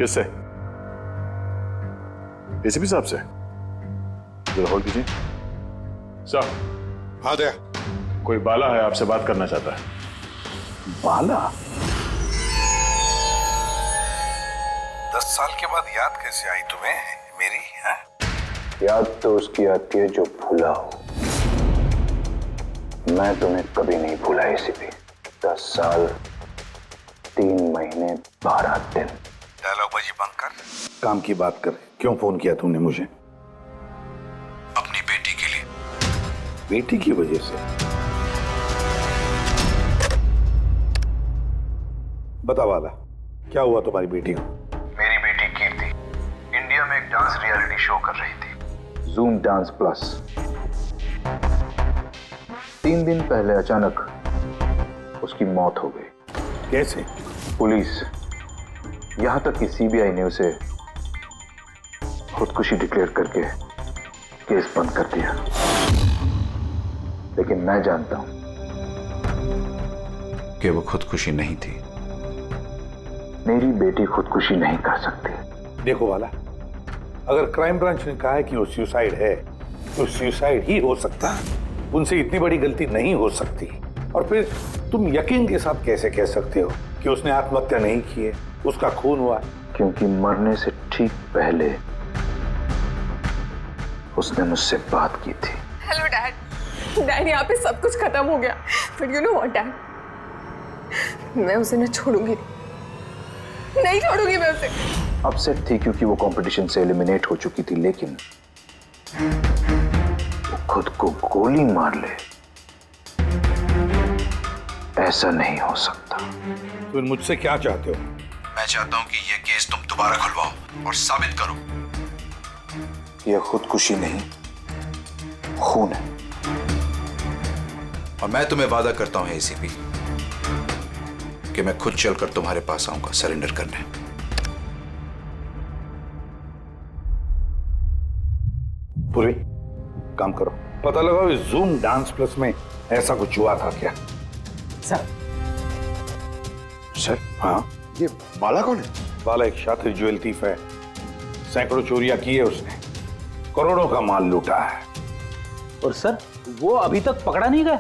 किससे? एसीपी साहब से? जरा होल्ड कीजिए। साहब। हाँ दया। कोई बाला है, आपसे बात करना चाहता है। बाला? 10 साल के बाद याद कैसे आई तुम्हें मेरी? है? याद तो उसकी आती है जो भूला हो। मैं तुम्हें कभी नहीं भूला एसीपी। 10 साल 3 महीने 12 दिन। डायलॉग बाजी बंद कर, काम की बात कर। क्यों फोन किया तूने मुझे? अपनी बेटी के लिए। बेटी की वजह से? बता वाला, क्या हुआ तुम्हारी बेटी को? मेरी बेटी कीर्ति इंडिया में एक डांस रियलिटी शो कर रही थी, जूम डांस प्लस। 3 दिन पहले अचानक उसकी मौत हो गई। कैसे? पुलिस, यहां तक कि सीबीआई ने उसे खुदकुशी डिक्लेयर करके केस बंद कर दिया। लेकिन मैं जानता हूं कि वो खुदकुशी नहीं थी। मेरी बेटी खुदकुशी नहीं कर सकती। देखो वाला, अगर क्राइम ब्रांच ने कहा है कि वो सुसाइड है तो सुसाइड ही हो सकता है। उनसे इतनी बड़ी गलती नहीं हो सकती। और फिर तुम यकीन के साथ कैसे कह सकते हो कि उसने आत्महत्या नहीं की है, उसका खून हुआ है? क्योंकि मरने से ठीक पहले उसने मुझसे बात की थी। Hello dad. डैड, यहाँ पे सब कुछ खत्म हो गया। But you know what dad, मैं उसे न छोड़ूंगी, नहीं छोड़ूंगी मैं उसे। अपसेट थी क्योंकि वो कंपटीशन से एलिमिनेट हो चुकी थी, लेकिन वो खुद को गोली मार ले, ऐसा नहीं हो सकता। तुम मुझसे क्या चाहते हो? मैं चाहता हूं कि ये केस तुम दोबारा खुलवाओ और साबित करो यह खुदकुशी नहीं, खून है। और मैं तुम्हें वादा करता हूं एसीपी कि मैं खुद चलकर तुम्हारे पास आऊंगा सरेंडर करने। पूरी काम करो, पता लगाओ इस जूम डांस प्लस में ऐसा कुछ हुआ था क्या? सर। सर? हाँ। ये बाला कौन है? बाला एक शातिर ज्वेल थीफ है। सैकड़ों चोरियां की है उसने, करोड़ों का माल लूटा है। और सर, वो अभी तक पकड़ा नहीं गया?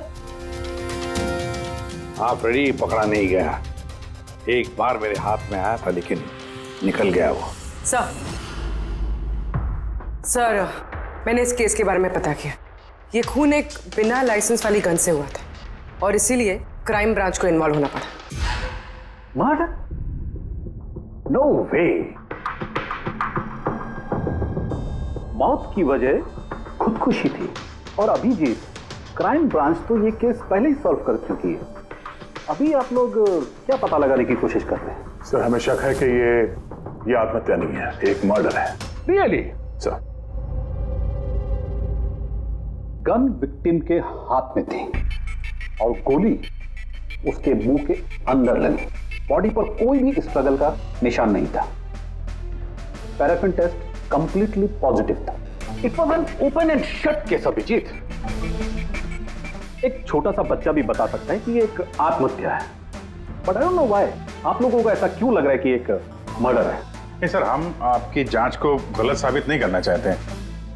हाँ फ्रेडी, पकड़ा नहीं गया। एक बार मेरे हाथ में आया था लेकिन निकल गया वो। सर, मैंने इस केस के बारे में पता किया। ये खून एक बिना लाइसेंस वाली गन से हुआ था और इसीलिए क्राइम ब्रांच को इन्वॉल्व होना पड़ा। मर्डर? नो वे। मौत की वजह खुदकुशी थी और अभिजीत, क्राइम ब्रांच तो ये केस पहले ही सॉल्व कर चुकी है। अभी आप लोग क्या पता लगाने की कोशिश कर रहे हैं? सर, हमें शक है कि ये आत्महत्या नहीं है, एक मर्डर है। रियली? सर, गन विक्टिम के हाथ में थी और गोली उसके मुंह के अंदर लगी। बॉडी पर कोई भी स्ट्रगल का निशान नहीं था। पैराफिन टेस्ट कंप्लीटली पॉजिटिव था। It was an open and shut case Abhijeet. एक छोटा सा बच्चा भी बता सकता है कि ये एक आत्महत्या है। But I don't know why आप लोगों को ऐसा क्यों लग रहा है कि एक मर्डर है? नहीं सर, हम आपकी जांच को गलत साबित नहीं करना चाहते हैं।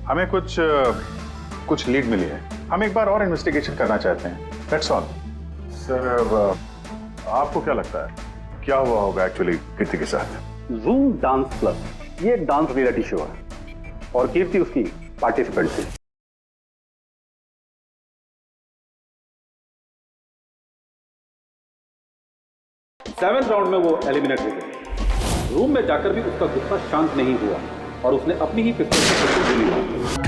हमें कुछ लीड मिली है, हम एक बार और इन्वेस्टिगेशन करना चाहते हैं, दैट्स ऑल। सर, आपको क्या लगता है क्या हुआ होगा एक्चुअली कीर्ति के साथ? जूम डांस प्लस ये एक डांस रियलिटी शो है और कीर्ति उसकी पार्टिसिपेंट थी। 7th राउंड में वो एलिमिनेट हो गई। रूम में जाकर भी उसका गुस्सा शांत नहीं हुआ और उसने अपनी ही पिस्तौल से गोली मारी।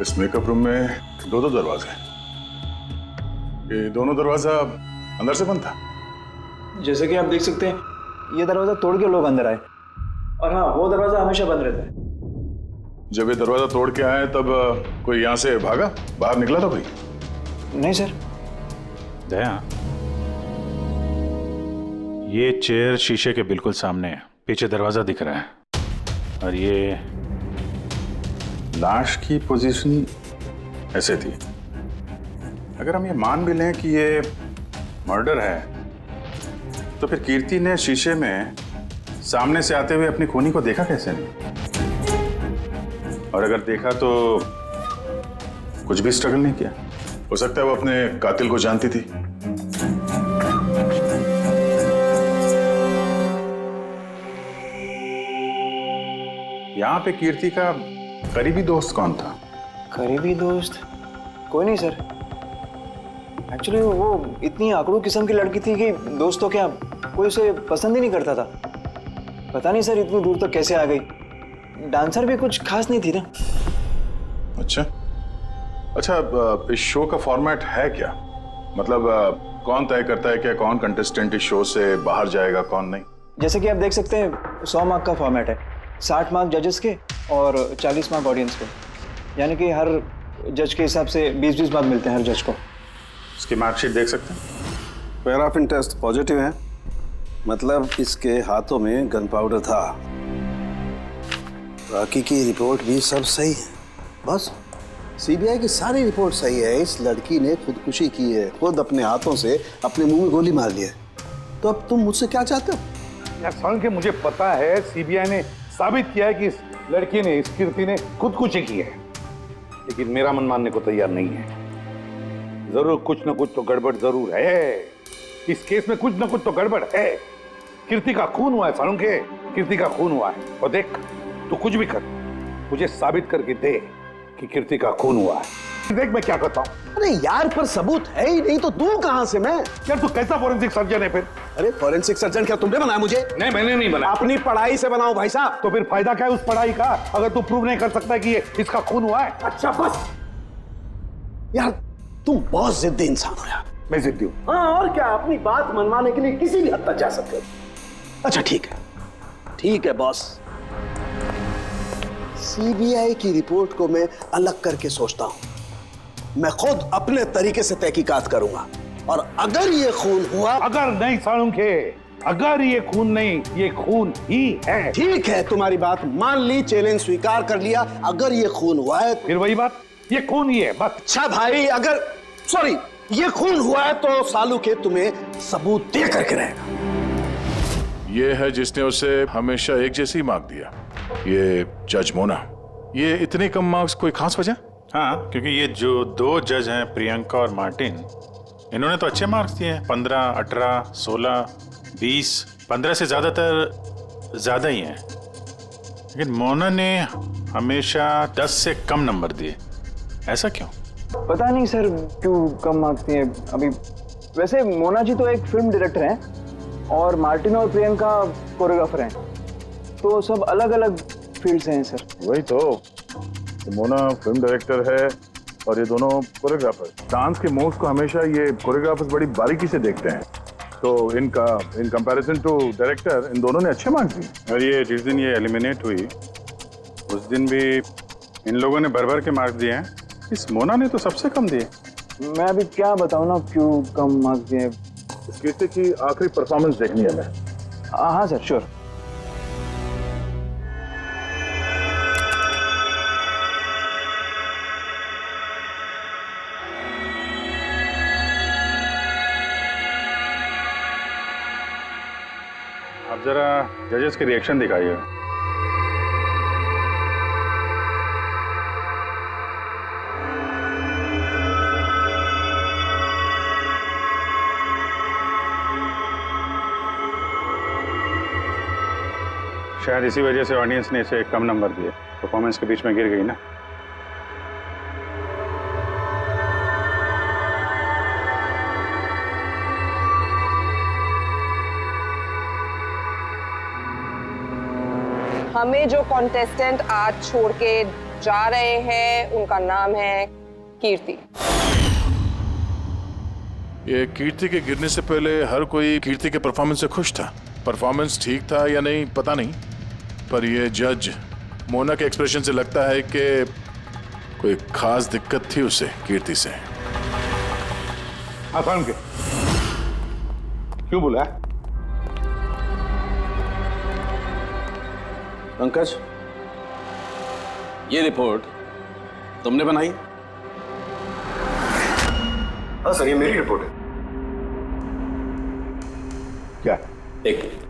इस मेकअप रूम में दो दरवाजे हैं। ये दोनों दरवाजा अंदर से बंद था। जैसे कि आप देख सकते हैं, ये दरवाजा तोड़ के लोग अंदर आए और हाँ, वो दरवाजा हमेशा बंद रहता है। जब ये दरवाजा तोड़ के आए तब कोई यहाँ से भागा, बाहर निकला था कोई? नहीं सर। दया, ये चेयर शीशे के बिल्कुल सामने है, पीछे दरवाजा दिख रहा है और ये लाश की पोजीशन ऐसे थी, अगर हम ये मान भी लें कि ये मर्डर है, तो फिर कीर्ति ने शीशे में सामने से आते हुए अपनी खूनी को देखा कैसे नहीं? और अगर देखा तो कुछ भी स्ट्रगल नहीं किया? हो सकता है वो अपने कातिल को जानती थी। यहाँ पे कीर्ति का करीबी दोस्त कौन था? करीबी दोस्त कोई नहीं सर। एक्चुअली वो इतनी आकड़ू किस्म की लड़की थी कि दोस्त तो क्या, कोई उसे पसंद ही नहीं करता था। पता नहीं सर इतनी दूर तक कैसे आ गई। डांसर भी कुछ खास नहीं थी ना। अच्छा, इस शो का फॉर्मेट है क्या? मतलब कौन तय करता है कि कौन कंटेस्टेंट इस शो से बाहर जाएगा, कौन नहीं? जैसे कि आप देख सकते हैं 100 मार्क का फॉर्मेट है। 60 मार्क जजेस के और 40 मार्क ऑडियंस के, यानी कि हर जज के हिसाब से 20-20 मार्क मिलते हैं हर जज को। उसकी मार्कशीट देख सकते हैं? पैराफिन टेस्ट पॉजिटिव है, मतलब इसके हाथों में गन पाउडर था। बाकी की रिपोर्ट भी सब सही है। बस सीबीआई की सारी रिपोर्ट सही है। इस लड़की ने खुदकुशी की है, खुद अपने हाथों से अपने मुंह में गोली मार ली है। तो अब तुम मुझसे क्या चाहते हो? यार साल के मुझे पता है सीबीआई ने साबित किया है कि इस लड़की ने, इस कीर्ति ने खुदकुशी की है, लेकिन मेरा मन मानने को तैयार नहीं है। जरूर कुछ ना कुछ तो गड़बड़ जरूर है। इस केस में कुछ ना कुछ तो गड़बड़ है। कीर्ति का खून हुआ है सालुंग के, कीर्ति का खून हुआ है। और देख, तू कुछ भी कर, मुझे साबित करके दे कि कीर्ति का खून हुआ है। देख मैं क्या करता हूँ। अरे यार, पर सबूत है ही नहीं तो दूं कहां से मैं? यार तू कैसा फॉरेंसिक सर्जन है फिर? अरे फॉरेंसिक सर्जन क्या तुमने बनाया मुझे? नहीं, मैंने नहीं बनाया। अपनी पढ़ाई से बनाओ भाई साहब। तो फिर फायदा क्या है उस पढ़ाई का, अगर तू प्रूव नहीं कर सकता कि ये इसका खून हुआ है? अच्छा बस यार, तुम बहुत जिद्दी इंसान हो यार। मैं जिद्दी हूँ? हाँ और क्या, अपनी बात मनवाने के लिए किसी भी हद तक जा सकते हो। अच्छा ठीक है बॉस। सीबीआई की रिपोर्ट को मैं अलग करके सोचता हूं। मैं खुद अपने तरीके से तहकीकात करूंगा, और अगर ये खून हुआ। अगर नहीं सालुंग के, अगर ये खून नहीं, ये खून ही है। ठीक है, तुम्हारी बात मान ली, चैलेंज स्वीकार कर लिया। अगर ये खून हुआ है फिर वही बात, ये खून ही है बस। अच्छा भाई, अगर सॉरी ये खून हुआ है तो सालू के तुम्हें सबूत दे करके रहेगा। ये है जिसने उसे हमेशा एक जैसी मार्क दिया, ये जज मोना। ये इतने कम मार्क्स कोई खास वजह? हाँ, क्योंकि ये जो दो जज हैं, प्रियंका और मार्टिन, इन्होंने तो अच्छे मार्क्स दिए हैं। 15, 18, 16, 20, 15 से ज़्यादातर ज़्यादा ही हैं। लेकिन मोना ने हमेशा 10 से कम नंबर दिए। ऐसा क्यों? पता नहीं सर क्यों कम मार्क्स दिए अभी। वैसे मोना जी तो एक फिल्म डायरेक्टर हैं और मार्टिन और प्रियंका कोरियोग्राफर हैं, तो सब अलग अलग फील्ड से हैं सर। वही तो मोना फिल्म डायरेक्टर है और ये दोनों कोरियोग्राफर। डांस के मूव्स को हमेशा ये कोरियोग्राफर्स बड़ी बारीकी से देखते हैं, तो इन कंपैरिजन टू डायरेक्टर इन दोनों ने अच्छे मार्क्स दिए। और ये जिस दिन ये एलिमिनेट हुई उस दिन भी इन लोगों ने भर भर के मार्क्स दिए हैं। इस मोना ने तो सबसे कम दिए। मैं अभी क्या बताऊं ना क्यों कम मार्क्स दिए। इस कीर्ति की आखिरी परफॉर्मेंस देखनी है मैं। हाँ सर, श्योर। आप जरा जजेस के रिएक्शन दिखाइए। शायद इसी वजह से ऑडियंस ने इसे कम नंबर दिए। परफॉर्मेंस के बीच में गिर गई ना। हमें जो कॉन्टेस्टेंट आज छोड़ के जा रहे हैं उनका नाम है कीर्ति। ये कीर्ति के गिरने से पहले हर कोई कीर्ति के परफॉर्मेंस से खुश था। परफॉर्मेंस ठीक था या नहीं पता नहीं, पर ये जज मोना के एक्सप्रेशन से लगता है कि कोई खास दिक्कत थी उसे कीर्ति से। आसान के क्यों बोला? पंकज, ये रिपोर्ट तुमने बनाई? हाँ सर, ये मेरी रिपोर्ट है। क्या? एक मिनट।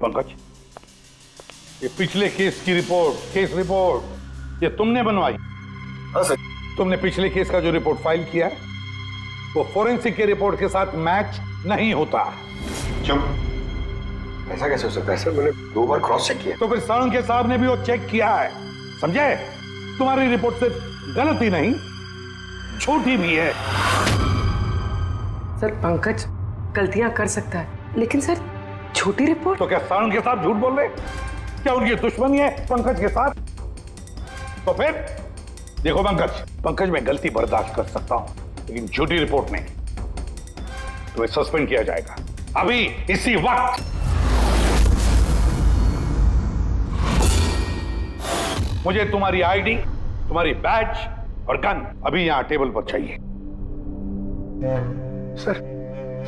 पंकज, ये पिछले केस की रिपोर्ट, केस रिपोर्ट ये तुमने बनवाई? हाँ सर। तुमने पिछले केस का जो रिपोर्ट फाइल किया है वो फोरेंसिक के रिपोर्ट के साथ मैच नहीं होता। क्यों? ऐसा कैसे हो सकता है सर? मैंने 2 बार क्रॉस चेक किया। तो फिर साळुंखे साहब ने भी वो चेक किया है, समझे? तुम्हारी रिपोर्ट सिर्फ गलत ही नहीं, छोटी भी है। सर पंकज गलतियां कर सकता है, लेकिन सर छोटी रिपोर्ट। तो क्या साळुंखे साहब झूठ बोल रहे? क्या उनकी दुश्मनी है पंकज के साथ? तो फिर देखो पंकज मैं गलती बर्दाश्त कर सकता हूं, लेकिन झूठी रिपोर्ट नहीं। तो सस्पेंड किया जाएगा अभी इसी वक्त। मुझे तुम्हारी आईडी, तुम्हारी बैज और गन अभी यहां टेबल पर चाहिए। Sir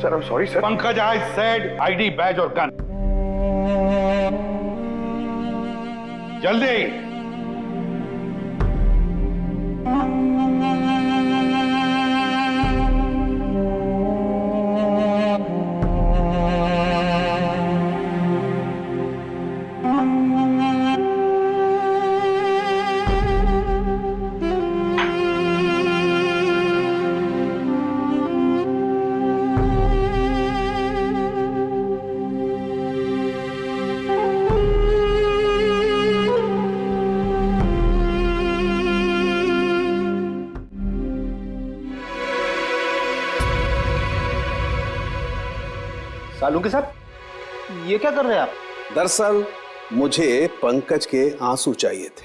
I am sorry sir. Pankaj, I said ID, badge और गन। जल्दी। साळुंखे साहब, ये क्या कर रहे हैं आप? दरअसल मुझे पंकज के आंसू चाहिए थे।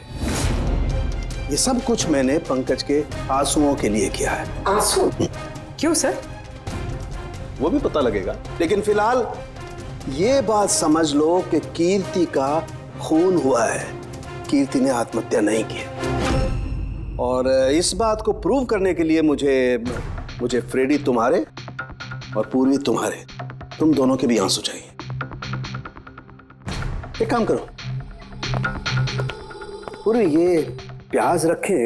ये सब कुछ मैंने पंकज के आंसुओं के लिए किया है। आंसू? क्यों सर? वो भी पता लगेगा, लेकिन फिलहाल ये बात समझ लो कि कीर्ति का खून हुआ है। कीर्ति ने आत्महत्या नहीं की। और इस बात को प्रूव करने के लिए मुझे फ्रेडी तुम्हारे और पूर्वी तुम्हारे, तुम दोनों के भी आंसू चाहिए। एक काम करो, पूर्वी ये प्याज रखे,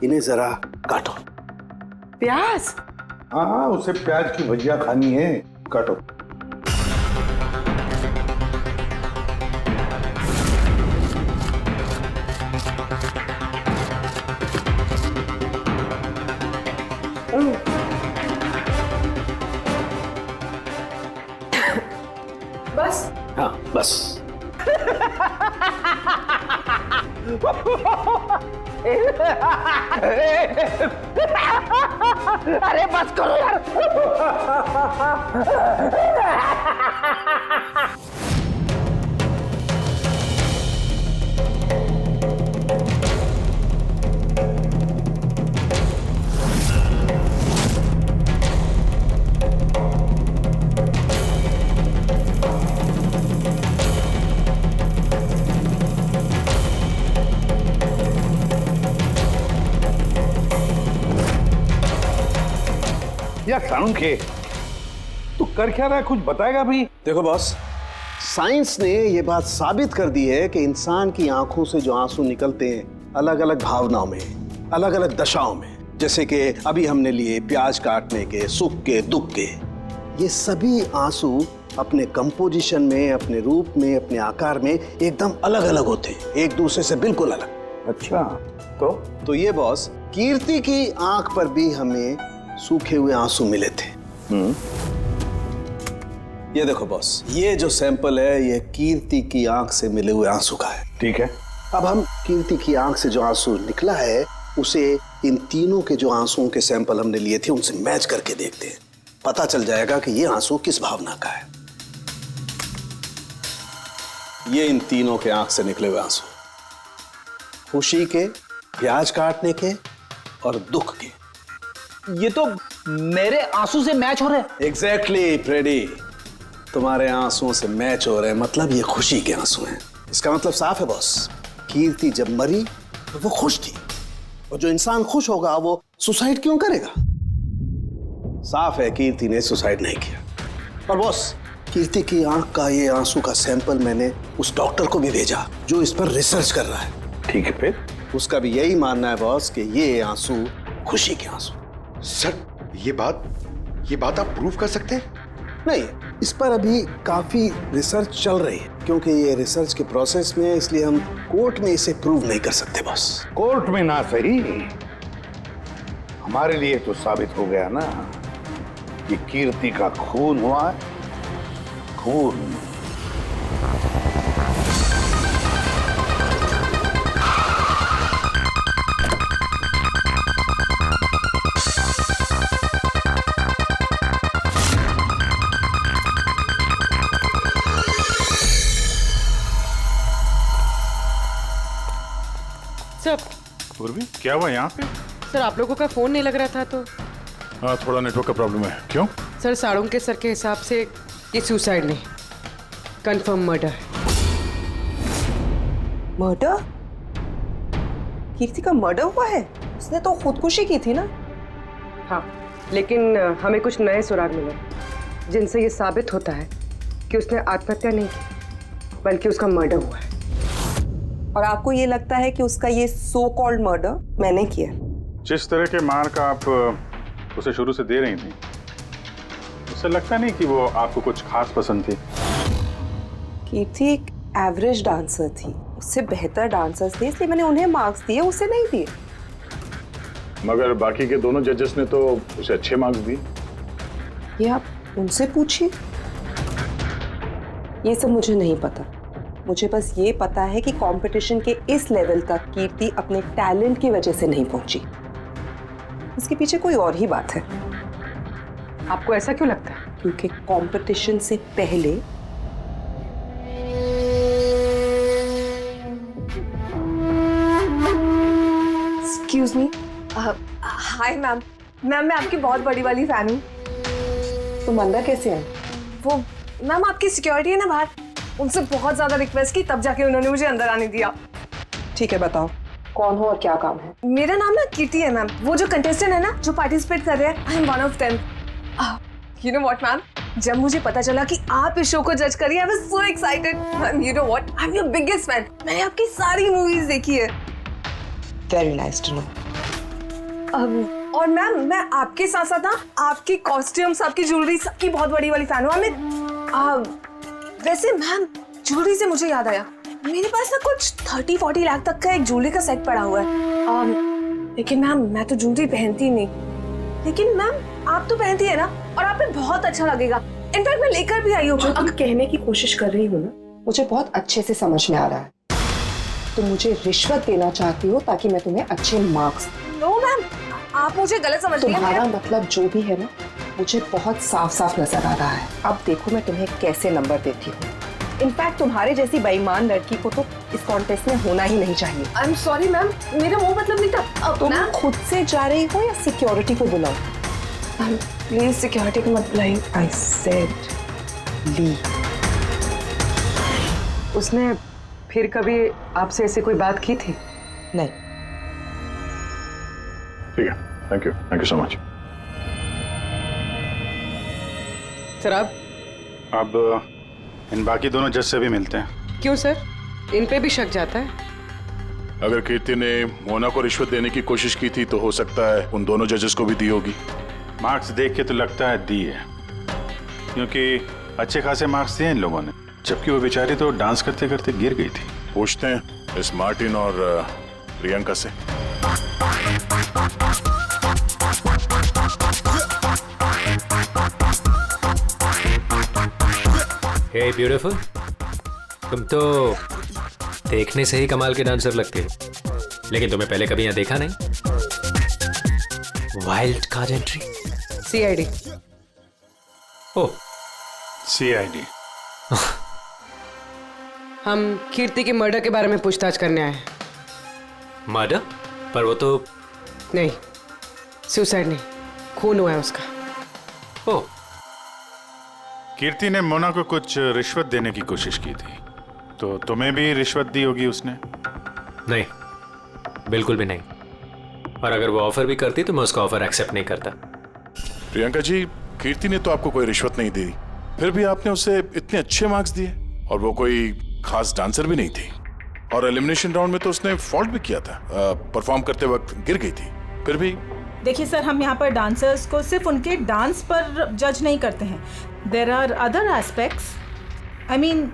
इन्हें जरा काटो। प्याज? हाँ, उसे प्याज की भजिया खानी है, काटो। बस? हाँ बस। अरे बस करो यार। या साळुंखे, तू कर क्या रहा है, कुछ बताएगा भी? देखो बॉस, साइंस ने ये बात साबित कर दी है कि इंसान की आंखों से जो आंसू निकलते हैं अलग अलग भावनाओं में, अलग अलग दशाओं में, जैसे कि अभी हमने लिए प्याज काटने के, सुख के, दुख के, ये सभी आंसू अपने कंपोजिशन में, अपने रूप में, अपने आकार में एकदम अलग अलग होते हैं, एक दूसरे से बिल्कुल अलग। अच्छा, तो ये बॉस, कीर्ति की आंख पर भी हमें सूखे हुए आंसू मिले थे। ये देखो बॉस, ये जो सैंपल है ये कीर्ति की आंख से मिले हुए आंसू का है। ठीक है। अब हम कीर्ति की आंख से जो आंसू निकला है उसे इन तीनों के जो आंसुओं के सैंपल हमने लिए थे उनसे मैच करके देखते हैं, पता चल जाएगा कि ये आंसू किस भावना का है। ये इन तीनों के आंख से निकले हुए आंसू, खुशी के, प्याज काटने के और दुख के। ये तो मेरे आंसू से मैच हो रहे हैं। एग्जैक्टली फ्रेडी, तुम्हारे आंसुओं से मैच हो रहे हैं, मतलब ये खुशी के आंसू हैं। इसका मतलब साफ है बॉस, कीर्ति जब मरी तो वो खुश थी, और जो इंसान खुश होगा वो सुसाइड क्यों करेगा? साफ है कीर्ति ने सुसाइड नहीं किया। और बॉस, कीर्ति की आंख का ये आंसू का सैंपल मैंने उस डॉक्टर को भी भेजा जो इस पर रिसर्च कर रहा है। ठीक है, फिर उसका भी यही मानना है बॉस कि ये आंसू खुशी के आंसू। सर, ये बात आप प्रूव कर सकते हैं? नहीं, इस पर अभी काफी रिसर्च चल रही है, क्योंकि ये रिसर्च के प्रोसेस में, इसलिए हम कोर्ट में इसे प्रूव नहीं कर सकते बॉस। कोर्ट में ना सही, हमारे लिए तो साबित हो गया ना कि कीर्ति का खून हुआ है। खून। सर, पूर्वी, क्या हुआ यहाँ पे? सर आप लोगों का फोन नहीं लग रहा था तो? हाँ, थोड़ा नेटवर्क का प्रॉब्लम है। क्यों? सर साड़ों के सर के हिसाब से ये सुसाइड नहीं, कंफर्म मर्डर है। मर्डर? कीर्ति का मर्डर हुआ है? उसने तो खुदकुशी की थी ना? हाँ, लेकिन हमें कुछ नए सुराग मिले जिनसे ये साबित होता है कि उसने आत्महत्या नहीं की, बल्कि उसका मर्डर हुआ है। और आपको ये लगता है कि उसका ये सो कॉल्ड मर्डर मैंने किया? जिस तरह के मार्क आप उसे शुरू से दे रही थी, उससे लगता नहीं कि वो आपको कुछ खास पसंद थी। कीर्ति एक एवरेज डांसर थी, उससे बेहतर डांसर्स थे, इसलिए मैंने उन्हें मार्क्स दिए, उसे नहीं दिए। मगर बाकी के दोनों जजेस ने तो उसे अच्छे मार्क्स दिए। ये आप उनसे पूछिए, ये सब मुझे नहीं पता। मुझे बस ये पता है कि कंपटीशन के इस लेवल तक कीर्ति अपने टैलेंट की वजह से नहीं पहुंची। इसके पीछे कोई और ही बात है। आपको ऐसा क्यों लगता है? क्योंकि कंपटीशन से पहले एक्सक्यूज मी। हाय मैम, मैं आपकी बहुत बड़ी वाली फैन हूँ। तुम अंदर कैसे आए? वो मैम आपकी सिक्योरिटी है ना बाहर, उनसे बहुत ज्यादा रिक्वेस्ट की, तब जाके उन्होंने मुझे अंदर आने दिया। ठीक है, बताओ कौन हो और क्या काम है? मेरा नाम ना कीर्ति है मैम, वो जो कंटेस्टेंट है ना जो पार्टिसिपेट कर रहे हैं, I am one of them. You know what ma'am, जब मुझे पता चला कि आप इस शो को जज करिए, I was so excited. Ma'am you know what, I am your biggest fan. मैंने आपकी सारी मूवीज देखी है। Very nice to know. और मैम मैं आपके साथ साथ ना आपकी कॉस्ट्यूम्स, आपकी ज्वेलरी, सबकी बहुत बड़ी वाली फैन हूँ। वैसे मैम ज्वेलरी से मुझे याद आया, मेरे पास ना कुछ 30-40 लाख तक का एक ज्वेलरी का सेट पड़ा हुआ है। लेकिन मैम मैं तो ज्वेलरी पहनती नहीं। लेकिन मैम आप तो पहनती है ना, और आप पे बहुत अच्छा लगेगा। इनफैक्ट मैं लेकर भी आई हूँ। जो तुम कहने की कोशिश कर रही हो ना, मुझे बहुत अच्छे से समझ में आ रहा है। तुम मुझे रिश्वत देना चाहती हो ताकि मैं तुम्हें अच्छे मार्क्स। नो मैम, आप मुझे गलत समझ रही हैं। तुम्हारा मतलब जो भी है ना, मुझे बहुत साफ साफ नजर आ रहा है। अब देखो मैं तुम्हें कैसे नंबर देती हूँ। इनफैक्ट तुम्हारे जैसी बेईमान लड़की को तो इस कॉन्टेस्ट में होना ही नहीं चाहिए। आई एम सॉरी मैम, मेरा वो मतलब नहीं था। तुम खुद से जा रही हो या सिक्योरिटी को बुलाओ? प्लीज सिक्योरिटी को मत बुलाइए। आई सेड ली। उसने फिर कभी आपसे ऐसे कोई बात की थी? नहीं। ठीक है, thank you so much. Sir अब इन बाकी दोनों जज से भी मिलते हैं। क्यों सर, इन पे भी शक जाता है? अगर कीर्ति ने मोना को रिश्वत देने की कोशिश की थी तो हो सकता है उन दोनों जजेस को भी दी होगी। मार्क्स देख के तो लगता है दी है, क्योंकि अच्छे खासे मार्क्स दिए इन लोगों ने, जबकि वो बेचारी तो डांस करते करते गिर गई थी। पूछते हैं इस मार्टिन और प्रियंका से। हे ब्यूटीफुल, तुम तो देखने से ही कमाल के डांसर लगते हो, लेकिन तुम्हें पहले कभी यहाँ देखा नहीं। Wild card entry, CID. Oh, CID. हम कीर्ति के मर्डर के बारे में पूछताछ करने आए हैं। मर्डर? पर वो तो नहीं, सुसाइड नहीं, खून हुआ है उसका। ओह, कीर्ति ने मोना को कुछ रिश्वत देने की कोशिश की थी, तो तुम्हें भी रिश्वत दी होगी उसने? नहीं, बिल्कुल भी नहीं। और अगर वो ऑफर भी करती तो मैं उसका ऑफर एक्सेप्ट नहीं करता। प्रियंका जी, कीर्ति ने तो आपको कोई रिश्वत नहीं दी, फिर भी आपने उसे इतने अच्छे मार्क्स दिए, और वो कोई खास डांसर भी नहीं थी, और एलिमिनेशन राउंड में तो उसने फॉल्ट भी किया था, परफॉर्म करते वक्त गिर गई थी, फिर भी। देखिए सर, हम यहाँ पर डांसर्स को सिर्फ उनके डांस पर जज नहीं करते हैं। There are other aspects. I mean,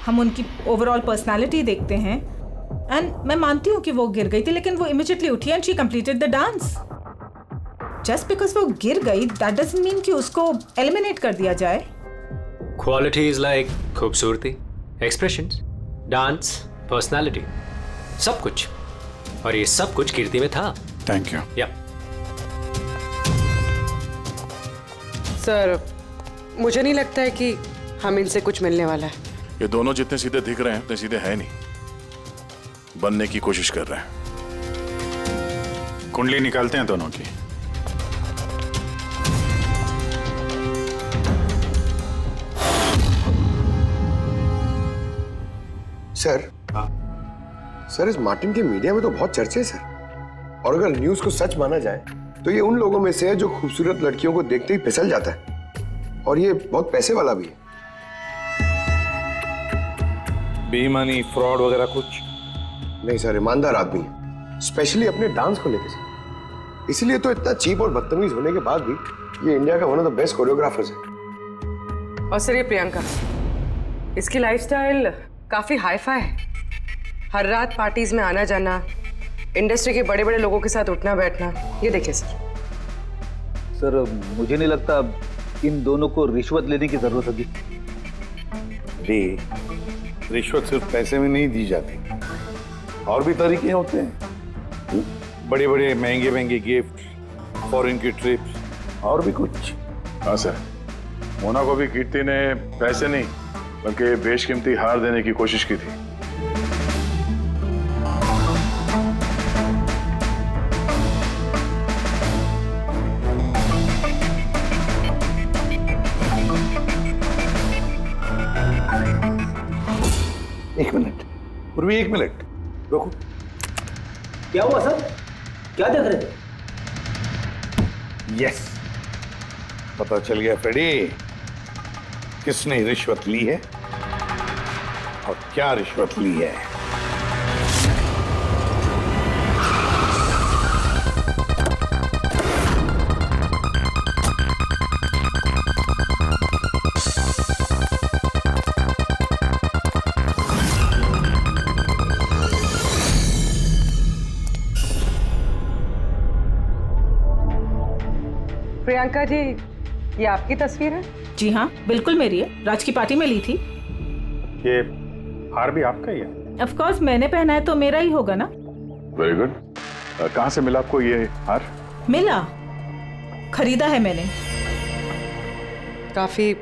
हम उनकी ओवरऑल पर्सनालिटी देखते हैं। एंड मैं मानती हूँ कि वो गिर गई थी, लेकिन वो इमीडिएटली उठी and she completed the dance. Just because वो गिर गई दैट डजंट मीन कि उसको एलिमिनेट कर दिया जाए। क्वालिटीज लाइक खूबसूरती, एक्सप्रेशंस, डांस, पर्सनालिटी, सब कुछ, और ये सब कुछ कीर्ति में था। Thank you. या सर, मुझे नहीं लगता है कि हम इनसे कुछ मिलने वाला है। ये दोनों जितने सीधे दिख रहे हैं उतने सीधे हैं नहीं, बनने की कोशिश कर रहे हैं। कुंडली निकालते हैं दोनों की। सर इस मार्टिन के मीडिया में तो बहुत चर्चे हैं सर, और अगर न्यूज को सच माना जाए तो ये उन लोगों में से है जो खूबसूरत लड़कियों को देखते ही फिसल जाता है, और ये बहुत पैसे वाला भी है। बेईमानी, फ्रॉड वगैरह कुछ नहीं सर, ईमानदार आदमी है, स्पेशली अपने डांस को लेकर सर। इसलिए तो इतना चीप और बदतमीज होने के बाद भी ये इंडिया का one of the best choreographers है। और सर, ये प्रियंका, इसकी लाइफस्टाइल काफी हाई-फाई है। हर रात पार्टीज में आना जाना, इंडस्ट्री के बड़े बड़े लोगों के साथ उठना बैठना। ये देखिए सर। सर, मुझे नहीं लगता इन दोनों को रिश्वत लेने की जरूरत होगी। रिश्वत सिर्फ पैसे में नहीं दी जाती, और भी तरीके होते हैं। बड़े बड़े महंगे महंगे गिफ्ट, फॉरेन की ट्रिप्स, और भी कुछ। हाँ सर, मोना को भी कीर्ति ने पैसे नहीं बल्कि बेशकीमती हार देने की कोशिश की थी। एक मिनट पूर्वी, एक मिनट रुको। क्या हुआ सर? क्या देख रहे थे? यस, पता चल गया फ्रेडी, किसने रिश्वत ली है और क्या रिश्वत ली है। प्रियंका जी, ये आपकी तस्वीर है? जी हाँ, बिल्कुल मेरी है। राज की पार्टी में ली थी। ये हार भी आपका ही है? ऑफ कोर्स, मैंने पहना है तो मेरा ही होगा ना। Very good. कहाँ से मिला आपको ये हार? मिला, खरीदा है मैंने। काफी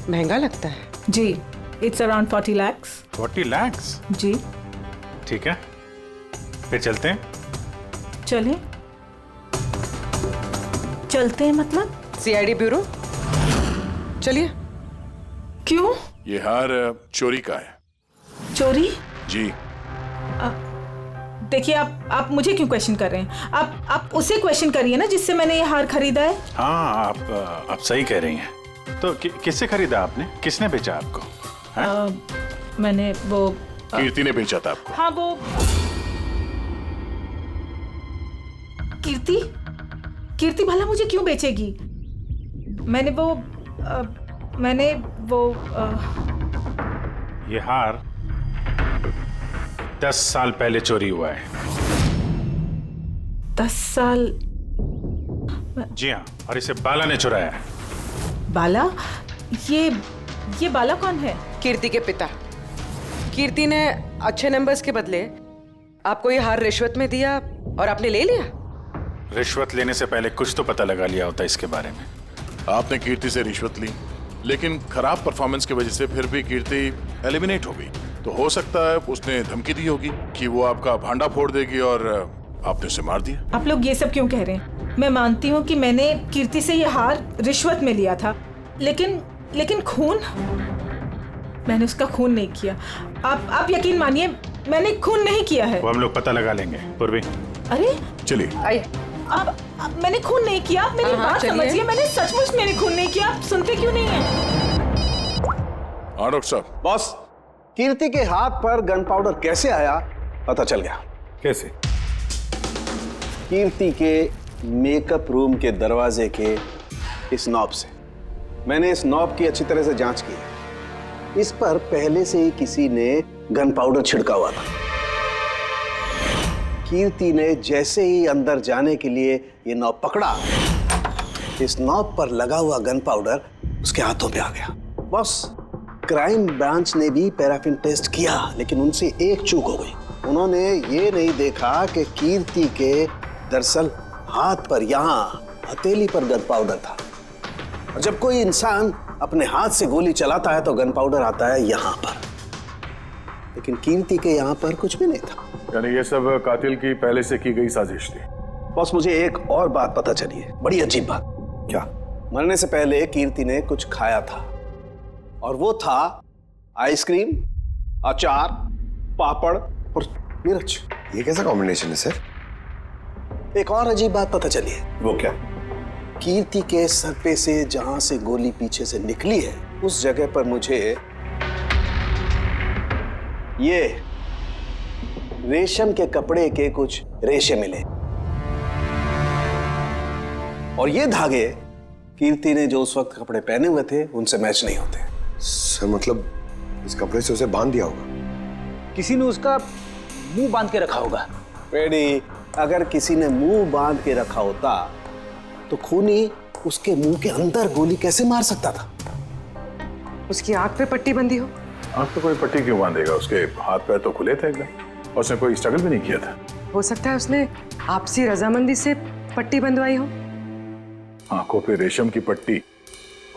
महंगा लगता है। जी, इट्स अराउंड 40 लाख। 40 लाख? जी। ठीक है, फिर चलते हैं। चलते हैं मतलब? सीआईडी ब्यूरो, चलिए। क्यों? ये हार चोरी का है। चोरी? जी। देखिए, आप मुझे क्यों क्वेश्चन कर रहे हैं? आप उसे क्वेश्चन करिए ना जिससे मैंने ये हार खरीदा है। हाँ, आप सही कह रही हैं। तो किससे खरीदा आपने? किसने बेचा आपको? मैंने वो कीर्ति ने बेचा था आपको। हाँ, वो कीर्ति भला मुझे क्यों बेचेगी? मैंने वो ये हार 10 साल पहले चोरी हुआ है। 10 साल? जी हाँ, और इसे बाला ने चुराया है। बाला? ये बाला कौन है? कीर्ति के पिता। कीर्ति ने अच्छे नंबर्स के बदले आपको ये हार रिश्वत में दिया और आपने ले लिया। रिश्वत लेने से पहले कुछ तो पता लगा लिया होता इसके बारे में। आपने कीर्ति से रिश्वत ली, लेकिन खराब परफॉर्मेंस की वजह से फिर भी कीर्ति एलिमिनेट हो गई। तो हो सकता है उसने धमकी दी होगी कि वो आपका भांडा फोड़ देगी और आपने उसे मार दिया। आप लोग ये सब क्यों कह रहे हैं? मैं मानती हूँ कि मैंने कीर्ति से ये हार रिश्वत में लिया था, लेकिन खून मैंने उसका खून नहीं किया। आप यकीन मानिए, मैंने खून नहीं किया है। वो हम लोग पता लगा लेंगे। पूर्वी, अरे चलिए। अब मैंने खून नहीं किया। आप मेरी बात समझिए, मैंने सचमुच मैंने खून नहीं किया। आप सुनते क्यों नहीं है? हाँ डॉक्टर साहब। बॉस, कीर्ति के हाथ पर गन पाउडर कैसे आया पता चल गया। कैसे? कीर्ति के मेकअप रूम के दरवाजे के इस नॉब से। मैंने इस नॉब की अच्छी तरह से जांच की। इस पर पहले से ही किसी ने गन पाउडर छिड़का हुआ था। कीर्ति ने जैसे ही अंदर जाने के लिए ये नॉब पकड़ा, इस नॉब पर लगा हुआ गन पाउडर उसके हाथों पे आ गया। बॉस, क्राइम ब्रांच ने भी पैराफिन टेस्ट किया, लेकिन उनसे एक चूक हो गई। उन्होंने ये नहीं देखा कि कीर्ति के दरअसल हाथ पर, यहाँ हथेली पर गन पाउडर था। और जब कोई इंसान अपने हाथ से गोली चलाता है तो गन पाउडर आता है यहाँ पर, लेकिन कीर्ति के यहाँ पर कुछ भी नहीं था। यानी ये सब कातिल की पहले से की गई साजिश थी। बॉस, मुझे एक और बात पता चली है, बड़ी अजीब बात। क्या? मरने से पहले कीर्ति ने कुछ खाया था, और वो था आइसक्रीम, अचार, पापड़ और मिर्च। ये कैसा कॉम्बिनेशन है सर? एक और अजीब बात पता चली है। वो क्या? कीर्ति के सर पे से जहां से गोली पीछे से निकली है, उस जगह पर मुझे ये रेशम के कपड़े के कुछ रेशे मिले, और ये धागे कीर्ति ने जो उस वक्त कपड़े पहने हुए थे उनसे मैच नहीं होते। सर मतलब इस कपड़े से उसे बांध दिया होगा। किसी ने उसका मुंह बांध के रखा होगा। पेडी, अगर किसी ने मुंह बांध के रखा होता तो खूनी उसके मुंह के अंदर गोली कैसे मार सकता था? उसकी आंख पे पट्टी बंधी हो? आंख पे कोई पट्टी क्यों बांधेगा? उसके हाथ पैर तो खुले थे एकदम, और उसने कोई स्ट्रगल भी नहीं किया था। हो सकता है उसने आपसी रजामंदी से पट्टी बंधवाई हो। आंखों पे रेशम की पट्टी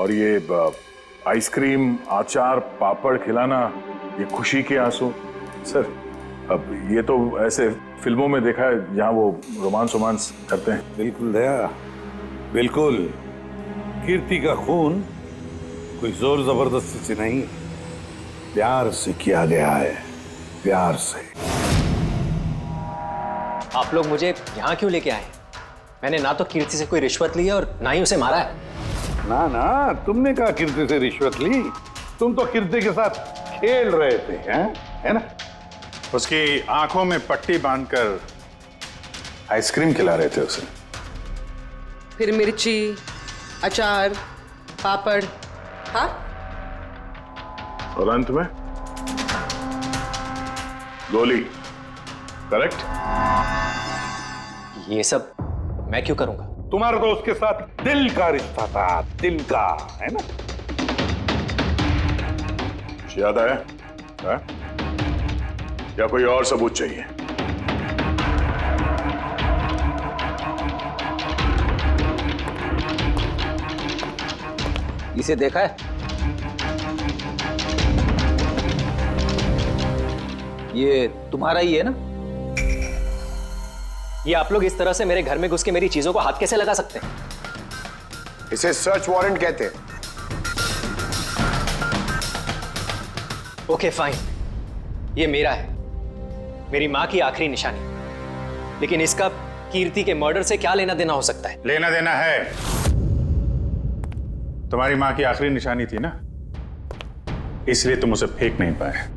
और ये आइसक्रीम, अचार, पापड़ खिलाना, ये खुशी के आंसू। सर, अब ये तो ऐसे फिल्मों में देखा है जहां वो रोमांस करते हैं। बिल्कुल दया, बिल्कुल। कीर्ति का खून कोई जोर जबरदस्ती से नहीं, प्यार से किया गया है, प्यार से। आप लोग मुझे यहाँ क्यों लेके आए? मैंने ना तो कीर्ति से कोई रिश्वत ली है और ना ही उसे मारा है। ना ना, तुमने कहा कीर्ति से रिश्वत ली? तुम तो कीर्ति के साथ खेल रहे थे, हैं? है ना? उसकी आंखों में पट्टी बांधकर आइसक्रीम खिला रहे थे उसे। फिर मिर्ची, अचार, पापड़, हाँ? और अंत में गोली। करेक्ट? ये सब मैं क्यों करूंगा? तुम्हारा तो उसके साथ दिल का रिश्ता था, दिल का, है ना? याद आया? है? या कोई और सबूत चाहिए? इसे देखा है? ये तुम्हारा ही है ना? ये आप लोग इस तरह से मेरे घर में घुस के मेरी चीजों को हाथ कैसे लगा सकते हैं? इसे सर्च वारंट कहते हैं। ओके फाइन, ये मेरा है, मेरी माँ की आखिरी निशानी। लेकिन इसका कीर्ति के मर्डर से क्या लेना देना हो सकता है? लेना देना है। तुम्हारी माँ की आखिरी निशानी थी ना, इसलिए तुम उसे फेंक नहीं पाए।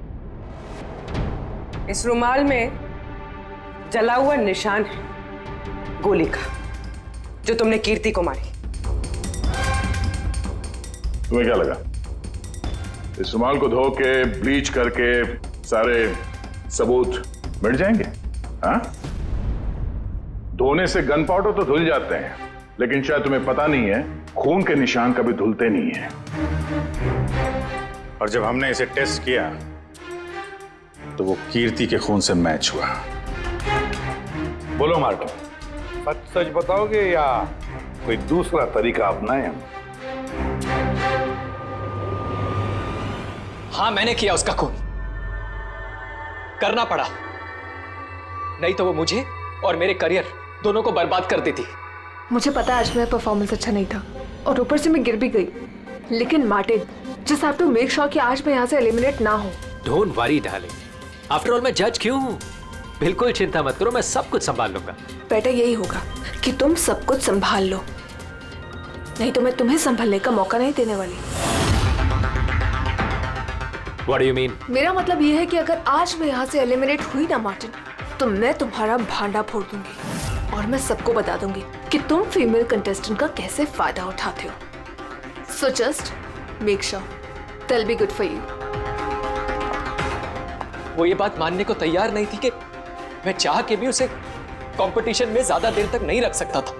इस रुमाल में जला हुआ निशान है गोली का, जो तुमने कीर्ति को मारी। तुम्हें क्या लगा इस रुमाल को धो के ब्लीच करके सारे सबूत मिट जाएंगे? हाँ? धोने से गन पाउडर तो धुल जाते हैं, लेकिन शायद तुम्हें पता नहीं है खून के निशान कभी धुलते नहीं है। और जब हमने इसे टेस्ट किया तो वो कीर्ति के खून से मैच हुआ। बोलो मार्टिन, सच सच बताओगे या कोई दूसरा तरीका अपनाएं हम? हाँ, मैंने किया उसका खून, करना पड़ा, नहीं तो वो मुझे और मेरे करियर दोनों को बर्बाद कर देती। मुझे पता है आज मेरा परफॉर्मेंस अच्छा नहीं था और ऊपर से मैं गिर भी गई, लेकिन Martin, just have to make sure कि आज मैं यहाँ से एलिमिनेट ना हो। Don't worry darling, after all मैं जज क्यों हूँ? बिल्कुल चिंता मत करो, मैं सब कुछ संभाल लूंगा। बेटर यही होगा कि तुम सब कुछ संभाल लो, नहीं तो मैं तुम्हें संभालने का मौका नहीं देने वाली। What do you mean? मेरा मतलब ये है कि अगर आज मैं यहाँ से एलिमिनेट हुई ना मार्टिन, तो मैं तुम्हारा भांडा फोड़ दूंगी और मैं सबको बता दूंगी कि तुम फीमेल कंटेस्टेंट का कैसे फायदा उठाते हो। So just make sure that will be good for you. वो ये बात मानने को तैयार नहीं थी कि मैं चाह के भी उसे कंपटीशन में ज्यादा देर तक नहीं रख सकता था।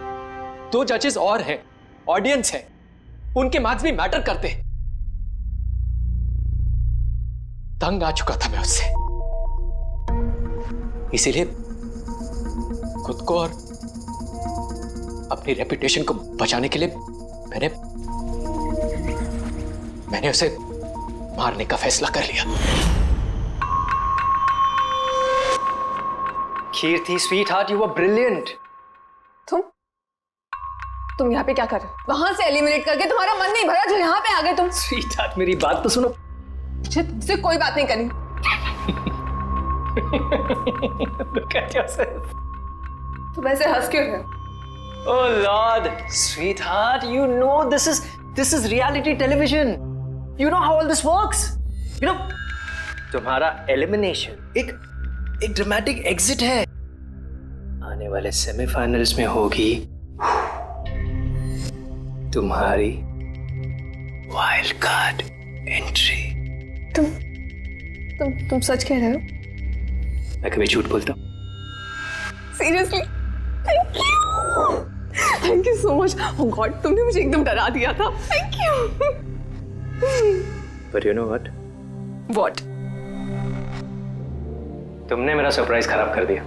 2 जजेस और हैं, ऑडियंस है, उनके मार्क्स भी मैटर करते हैं। तंग आ चुका था मैं उससे, इसीलिए खुद को और अपनी रेपुटेशन को बचाने के लिए मैंने उसे मारने का फैसला कर लिया। कीर्ति स्वीटहार्ट, यू वर ब्रिलियंट। तुम यहाँ पे क्या कर रहे हो? वहां से एलिमिनेट करके तुम्हारा मन नहीं भरा जो यहाँ पे आ गए तुम? स्वीटहार्ट मेरी बात तो सुनो। मुझे तुमसे कोई बात नहीं करनी। Look at yourself. तुम ऐसे हंस क्यों रहे हो? Oh Lord, sweetheart, you know this is reality television. You know how all this works. You know, तुम्हारा एलिमिनेशन एक ड्रामेटिक एग्जिट है। आने वाले सेमीफाइनल्स में होगी तुम्हारी वाइल्ड कार्ड एंट्री। तुम सच कह रहे हो? मैं कभी झूठ बोलता हूँ? Seriously? Thank you so much. Oh God, तुमने मुझे एकदम डरा दिया था। Thank you. But you know what? What? तुमने मेरा सरप्राइज खराब कर दिया।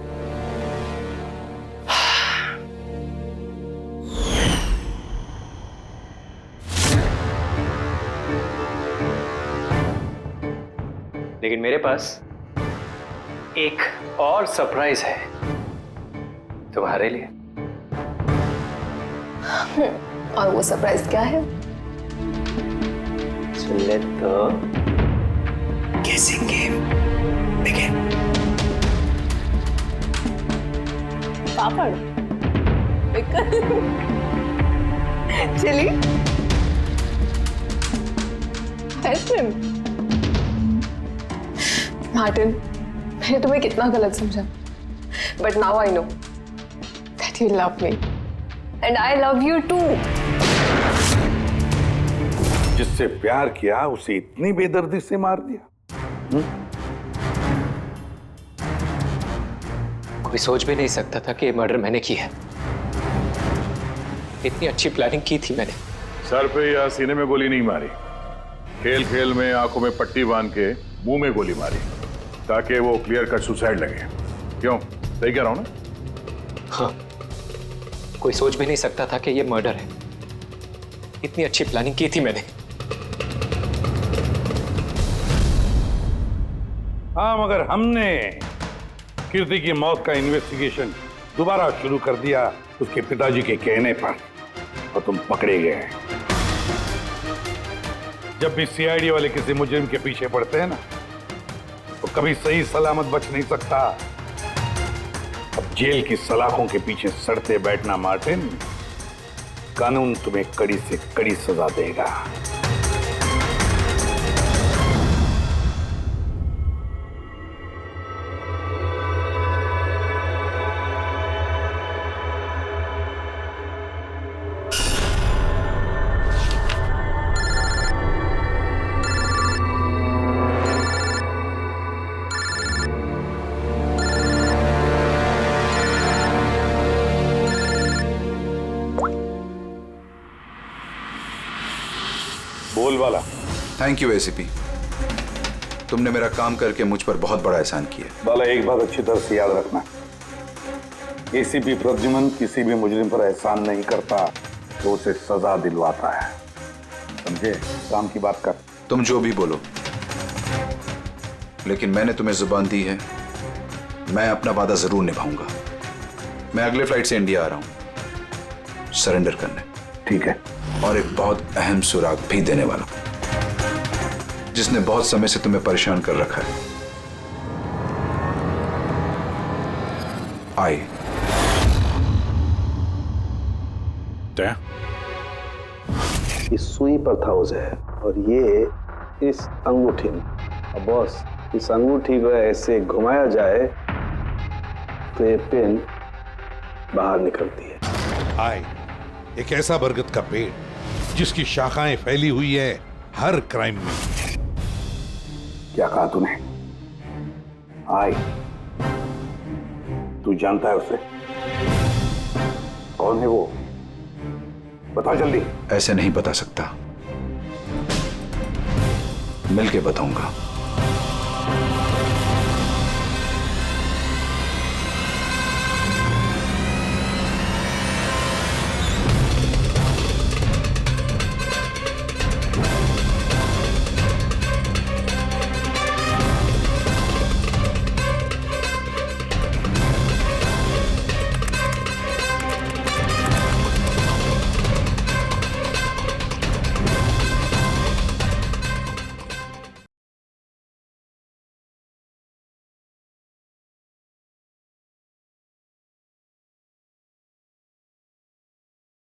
लेकिन मेरे पास एक और सरप्राइज है तुम्हारे लिए। और वो सरप्राइज क्या है? So let the guessing game begin. Papad, chilli, ice cream. Martin, मैंने तुम्हें कितना गलत समझा, but now I know that you love me and I love you too. जिससे प्यार किया उसे इतनी बेदर्दी से मार दिया। कोई सोच भी नहीं सकता था कि ये मर्डर मैंने किया है। इतनी अच्छी प्लानिंग की थी मैंने। सर पे या सीने में गोली नहीं मारी, खेल खेल में आंखों में पट्टी बांध के मुंह में गोली मारी ताकि वो क्लियर कट सुसाइड लगे। क्यों, सही कह रहा हूं ना? हाँ, कोई सोच भी नहीं सकता था कि ये मर्डर है। इतनी अच्छी प्लानिंग की थी मैंने। हाँ, मगर हमने कीर्ति की मौत का इन्वेस्टिगेशन दोबारा शुरू कर दिया उसके पिताजी के कहने पर, और तुम पकड़े गए। जब भी सीआईडी वाले किसी मुजरिम के पीछे पड़ते हैं ना, तो कभी सही सलामत बच नहीं सकता। अब जेल की सलाखों के पीछे सड़ते बैठना मार्टिन, कानून तुम्हें कड़ी से कड़ी सजा देगा। बोल वाला। थैंक यू एसीपी, तुमने मेरा काम करके मुझ पर बहुत बड़ा एहसान किया। बाला, एक बात अच्छी तरह से याद रखना, एसीपी प्रद्युमन किसी भी मुजरिम पर एहसान नहीं करता तो उसे सजा दिलवाता है, समझे? काम की बात कर। तुम जो भी बोलो, लेकिन मैंने तुम्हें जुबान दी है, मैं अपना वादा जरूर निभाऊंगा। मैं अगले फ्लाइट से इंडिया आ रहा हूं सरेंडर करने। ठीक है। और एक बहुत अहम सुराग भी देने वाला हूं। जिसने बहुत समय से तुम्हें परेशान कर रखा है। आई इस सुई पर था उसे, और ये इस अंगूठी में। अब बॉस, इस अंगूठी को ऐसे घुमाया जाए तो ये पिन बाहर निकलती है। आए एक ऐसा बरगद का पेड़ जिसकी शाखाएं फैली हुई है हर क्राइम में। क्या कहा तूने? आए, तू जानता है उसे? कौन है वो? बता जल्दी। ऐसे नहीं बता सकता, मिलके बताऊंगा।